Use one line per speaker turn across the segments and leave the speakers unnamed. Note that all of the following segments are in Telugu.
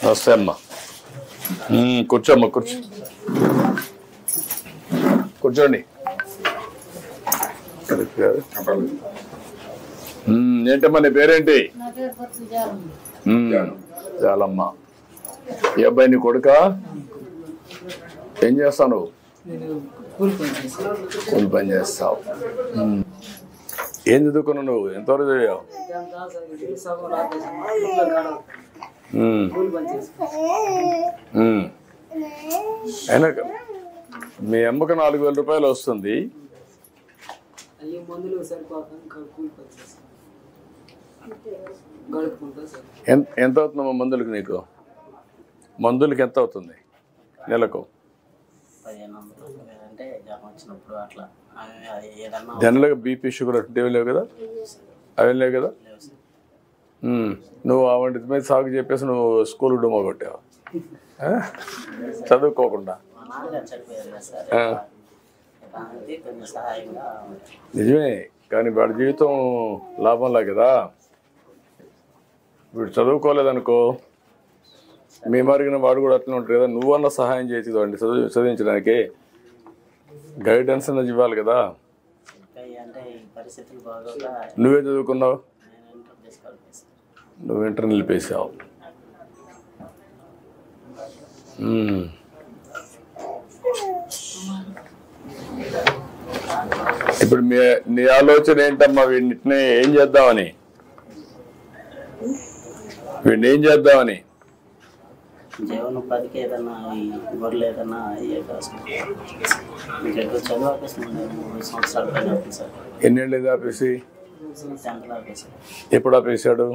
నమస్తే అమ్మా. కూర్చోమ్మా, కూర్చోండి. ఏంటమ్మా నీ పేరేంటి? చాలమ్మా. ఈ అబ్బాయి నీ కొడుక? ఏం చేస్తావు నువ్వు? కూలి పని చేస్తావు. ఏం చదువుకున్నావు నువ్వు? ఎంతవరకు చదివావు? అయినా మీ అమ్మకు 4,000 రూపాయలు వస్తుంది. ఎంత అవుతుందమ్మా మందులకి? నీకు మందులకి ఎంత అవుతుంది నెలకు? జనరల్గా బీపీ షుగర్ అటువంటివి లేవు కదా? అవి లేవు కదా? నువ్వు అవంటి మీద సాగు చెప్పేసి నువ్వు స్కూల్ డుమ్మా కొట్టావు చదువుకోకుండా. నిజమే, కానీ వాడి జీవితం లాభంలా కదా. వీడు చదువుకోలేదనుకో, మీ మరిగిన వాడు కూడా అట్లా ఉంటుంది కదా. నువ్వన్నా సహాయం చేసేది వాడిని చదివించడానికి, గైడెన్స్ అన్నది ఇవ్వాలి కదా. నువ్వే చదువుకున్నావు? నువ్వు ఇంటర్ నిలిపేసావు. ఇప్పుడు నీ ఆలోచన ఏంటమ్మా? వీడిని ఏం చేద్దామని?
జీవనోపాధికి ఏదన్నా గొర్రెలు ఏదన్నా
ఎన్నేళ్ళు ఇది ఆపేసి? ఎప్పుడు ఆపేసాడు?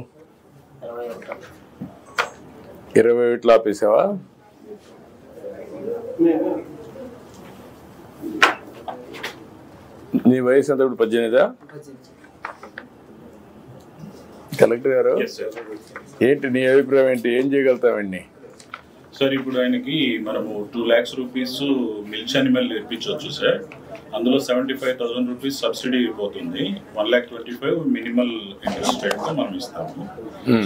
21లో ఆపేసావా? నీ వయసు ఎంత? ఇప్పుడు 18? కలెక్టర్ గారు ఏంటి నీ అభిప్రాయం ఏంటి? ఏం చేయగలుగుతామండి
సార్? ఇప్పుడు ఆయనకి మనము 2 lakhs రూపీస్ మిల్చ్ అనిమల్ ఇప్పించవచ్చు సార్. అందులో 75,000 రూపీస్ సబ్సిడీ పోతుంది. 1,25,000 మినిమల్ ఇంట్రెస్ట్ రేట్తో మనం ఇస్తాము.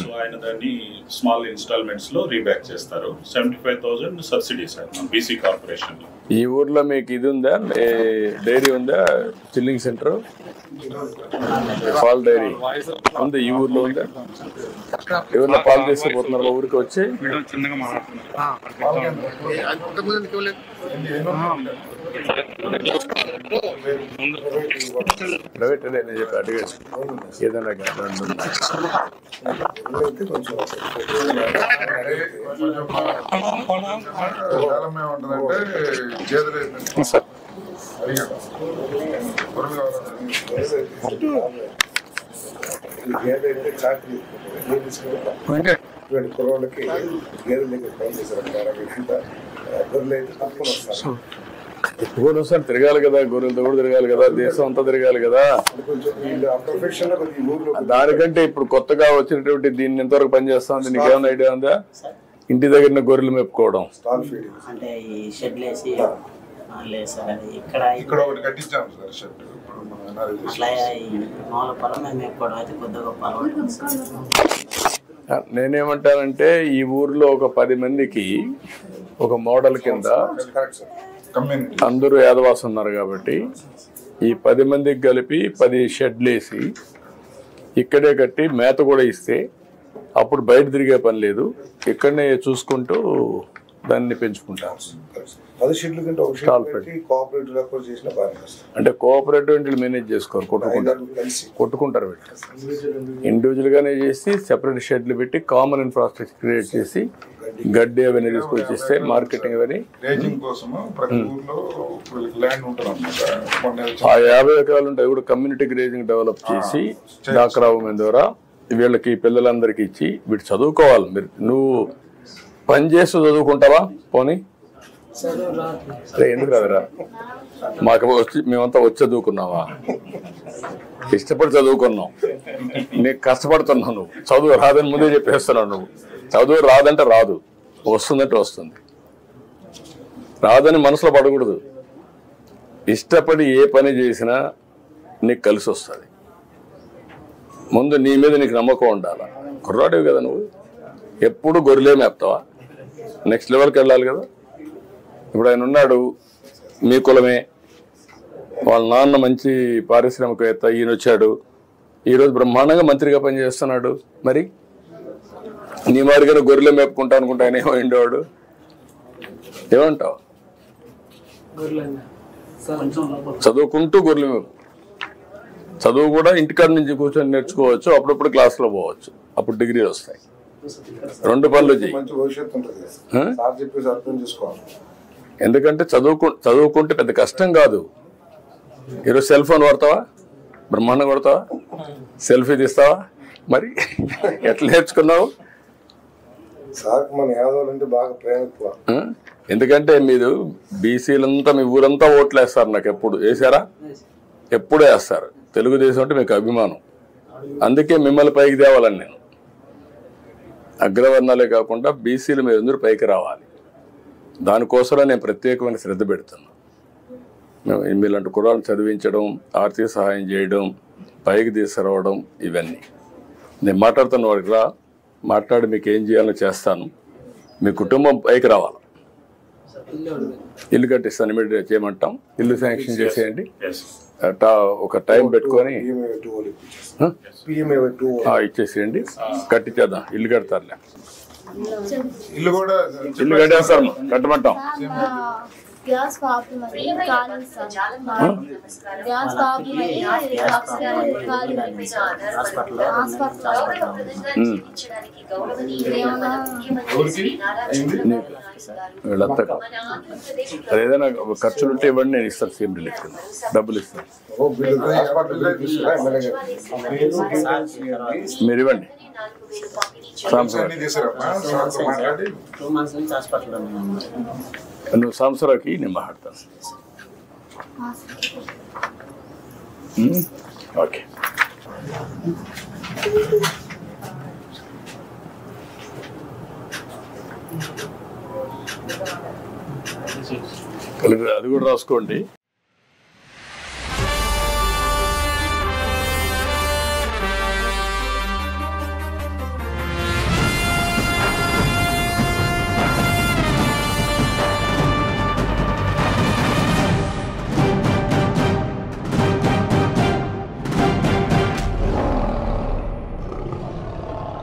సో ఆయన దాన్ని స్మాల్ ఇన్స్టాల్మెంట్స్ లో రీబ్యాక్ చేస్తారు. 75,000 సబ్సిడీ సార్ బీసీ కార్పొరేషన్ లో.
ఈ ఊర్లో మీకు ఇది ఉందా, డైరీ ఉందా? చిల్లింగ్ సెంటర్, పాల్ డైరీ ఉంది ఈ ఊర్లో ఉందా? ఎవరైనా పాలు తీసుకుపోతున్నారు ఊరికి వచ్చి? ప్రైవేట్ అదే చెప్పి అడిగేసి ఏదైనా
కుర్రోళ్ళకి గేదెల దగ్గర ఫోన్ చేశారు.
ఇప్పుడు వస్తాను తిరగాలి కదా, గొర్రెలతో కూడా తిరగాలి కదా, దేశం అంతా తిరగాలి కదా. దానికంటే ఇప్పుడు కొత్తగా వచ్చినటువంటి దీన్ని ఎంతవరకు పనిచేస్తుంది? నీకేమైనా ఐడియా ఉందా? ఇంటి దగ్గర గొర్రెలు మెప్పుకోవడం
అంటే ఈ షెడ్ లేసి ఇక్కడ ఒకటి కట్టించాం సార్ షెడ్. అట్లా మామూలు పొలం మెప్పుకోవడం అయితే కొద్దిగా
నేనేమంటానంటే ఈ ఊర్లో ఒక 10 మందికి ఒక మోడల్ కింద అందరూ యాదవాసం ఉన్నారు కాబట్టి ఈ 10 మందికి కలిపి 10 షెడ్లు వేసి ఇక్కడే కట్టి మేత కూడా ఇస్తే అప్పుడు బయట తిరిగే పని లేదు, ఇక్కడనే చూసుకుంటూ దాన్ని పెంచుకుంటారు. అంటే కోఆపరేటివ్ మేనేజ్ చేసుకోరు, కొట్టుకుంటారు పెట్టి. ఇండివిజువల్ గానే చేసి సెపరేట్ షెడ్లు పెట్టి కామన్ ఇన్ఫ్రాస్ట్రక్చర్ క్రియేట్ చేసి గడ్డి అవన్నీ తీసుకొచ్చి ఇస్తే మార్కెటింగ్ అవన్నీ. ఆ 50 ఎకరాలు ఉంటాయి కూడా కమ్యూనిటీ గ్రేజింగ్ డెవలప్ చేసి డాక్రా ఉమెన్ ద్వారా వీళ్ళకి పిల్లలందరికీ ఇచ్చి వీటి చదువుకోవాలి. మీరు నువ్వు పని చేస్తూ చదువుకుంటావా? పోనీ ఎందుకు రాదురా? మాకు వచ్చి మేమంతా వచ్చి చదువుకున్నావా? ఇష్టపడి చదువుకున్నావు, నీకు కష్టపడుతున్నావు. నువ్వు చదువు రాదని ముందే చెప్పేస్తున్నావు. నువ్వు చదువు రాదంటే రాదు, వస్తుందంటే వస్తుంది. రాదని మనసులో పడకూడదు. ఇష్టపడి ఏ పని చేసినా నీకు కలిసి వస్తుంది. ముందు నీ మీద నీకు నమ్మకం ఉండాలి. కుర్రాడివి కదా నువ్వు, ఎప్పుడు గొర్రెలే మేపుతావా? నెక్స్ట్ లెవెల్కి వెళ్ళాలి కదా. ఇప్పుడు ఆయన ఉన్నాడు, మీ కులమే, వాళ్ళ నాన్న మంచి పారిశ్రామికవేత్త, ఈయన వచ్చాడు, ఈరోజు బ్రహ్మాండంగా మంత్రిగా పనిచేస్తున్నాడు. మరి నీ మాదిరిగా గొర్రెలు మేపుకుంటా అనుకుంటా ఆయన ఏమైండేవాడు? ఏమంటావు? చదువుకుంటూ గొర్రెలు మేపు. చదువు కూడా ఇంటికాడ నుంచి కూర్చొని నేర్చుకోవచ్చు, అప్పుడప్పుడు క్లాస్లో పోవచ్చు, అప్పుడు డిగ్రీలు వస్తాయి. 2 పనులు చెయ్యి.
మంచి భవిష్యత్తు ఉంటుంది సార్ చెప్పేసి అర్థం చేసుకోవాలి.
ఎందుకంటే చదువుకుంటే పెద్ద కష్టం కాదు. ఈరోజు సెల్ ఫోన్ వాడతావా? బ్రహ్మాండం కొడతావా? సెల్ఫీ తీస్తావా? మరి ఎట్లా నేర్చుకున్నావు?
సార్ మన యాదవులు అంటే బాగా ప్రేమ ఎక్కువ.
ఎందుకంటే మీరు బీసీలంతా మీ ఊరంతా ఓట్లు వేస్తారు. నాకు ఎప్పుడు వేసారా? ఎప్పుడు వేస్తారు. తెలుగుదేశం అంటే మీకు అభిమానం, అందుకే మిమ్మల్ని పైకి తేవాలని నేను. అగ్రవర్ణాలే కాకుండా బీసీలు మీరు అందరూ పైకి రావాలి. దానికోసమే నేను ప్రత్యేకమైన శ్రద్ధ పెడుతున్నాను. మీలాంటి కుర్రాలను చదివించడం, ఆర్థిక సహాయం చేయడం, పైకి తీసుకురావడం, ఇవన్నీ నేను మాట్లాడుతున్న వాడికి రా, మాట్లాడి మీకు ఏం చేయాలో చేస్తాను. మీ కుటుంబం పైకి రావాలి. ఇల్లు కట్టిస్తాను, ఇమీడియట్ చేయమంటాం. ఇల్లు శాంక్షన్ చేసేయండి. ఒక టైం పెట్టుకొని ఇచ్చేసేయండి, కట్టించేద్దాం. ఇల్లు కడతారులే,
ఇల్లు కూడా
ఇల్లు కట్టేస్తారు, కట్టమంటాం.
గ్యాస్ ప్రాబ్లం అది కాలేదు సార్. గ్యాస్ ప్రాబ్లం అది
వీళ్ళంతా కాదు. అది ఏదైనా ఖర్చులు ఉంటే ఇవ్వండి, నేను ఇస్తాను. సీఎం రిలీఫ్ కింద డబ్బులు ఇస్తాను, మీరు ఇవ్వండి. నువ్వు సంవత్సరానికి నేను మాట్లాడతాను. ఓకే. అది కూడా రాసుకోండి.